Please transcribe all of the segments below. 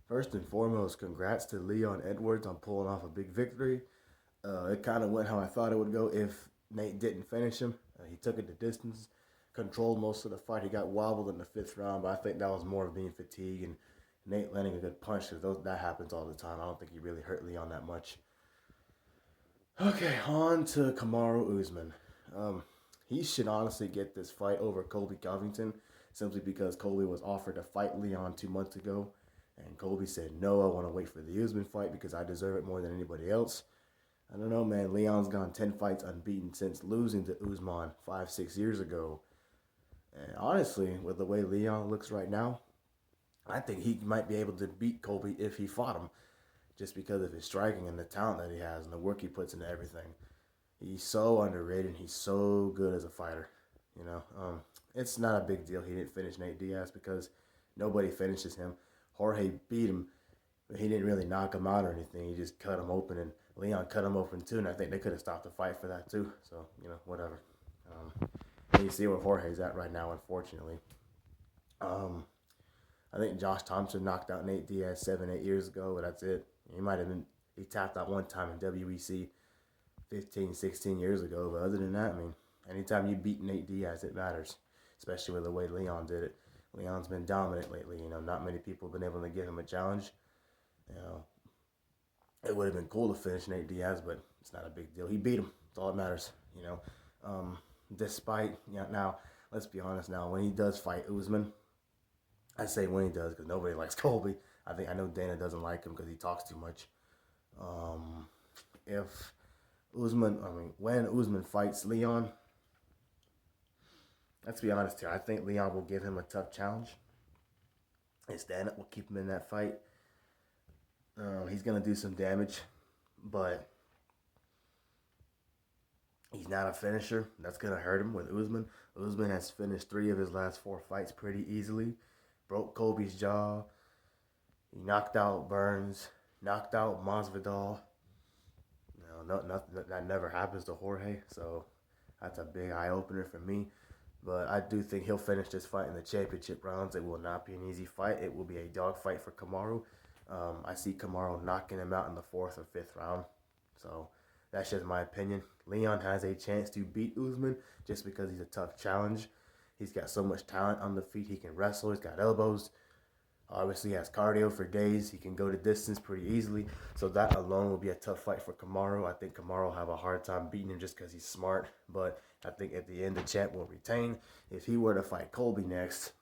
First and foremost, congrats to Leon Edwards on pulling off a big victory. It kind of went how I thought it would go if Nate didn't finish him. He took it the distance, controlled most of the fight. He got wobbled in the fifth round, but I think that was more of being fatigued and Nate landing a good punch because that happens all the time. I don't think he really hurt Leon that much. Okay, on to Kamaru Usman. Um, he should honestly get this fight over Colby Covington simply because Colby was offered to fight Leon 2 months ago. And Colby said, no, I want to wait for the Usman fight because I deserve it more than anybody else. I don't know, man. Leon's gone 10 fights unbeaten since losing to Usman 5, 6 years ago. And honestly, with the way Leon looks right now, I think he might be able to beat Colby if he fought him just because of his striking and the talent that he has and the work he puts into everything. He's so underrated. He's so good as a fighter. You know, it's not a big deal he didn't finish Nate Diaz because nobody finishes him. Jorge beat him, but he didn't really knock him out or anything. He just cut him open, and Leon cut him open too. And I think they could have stopped the fight for that too. So whatever. You see where Jorge's at right now, unfortunately. I think Josh Thompson knocked out Nate Diaz 7, 8 years ago, but that's it. He tapped out one time in WEC 15, 16 years ago. But other than that, I mean, anytime you beat Nate Diaz, it matters, especially with the way Leon did it. Leon's been dominant lately. Not many people have been able to give him a challenge. You know, it would have been cool to finish Nate Diaz, but it's not a big deal. He beat him. That's all that matters. Despite now, let's be honest. Now, when he does fight Usman, I say when he does because nobody likes Colby. I know Dana doesn't like him because he talks too much. If when Usman fights Leon, let's be honest here. I think Leon will give him a tough challenge. His stand-up will keep him in that fight. He's gonna do some damage, but he's not a finisher. That's gonna hurt him with Usman. Usman has finished 3 of his last 4 fights pretty easily. Broke Colby's jaw. He knocked out Burns. Knocked out Masvidal. That never happens to Jorge, so that's a big eye opener for me. But I do think he'll finish this fight in the championship rounds. It will not be an easy fight. It will be a dog fight for Kamaru. I see Kamaru knocking him out in the 4th or 5th round. So that's just my opinion. Leon has a chance to beat Usman just because he's a tough challenge. He's got so much talent on the feet. He can wrestle. He's got elbows. Obviously, he has cardio for days. He can go the distance pretty easily. So that alone will be a tough fight for Kamaru. I think Kamaru will have a hard time beating him just because he's smart. But I think at the end, the champ will retain. If he were to fight Colby next,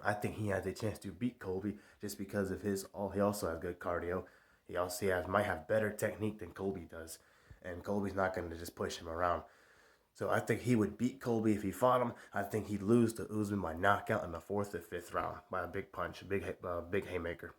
I think he has a chance to beat Colby just because of he also has good cardio. He also might have better technique than Colby does. And Colby's not going to just push him around. So I think he would beat Colby if he fought him. I think he'd lose to Usman by knockout in the 4th or 5th round by a big punch, a big haymaker.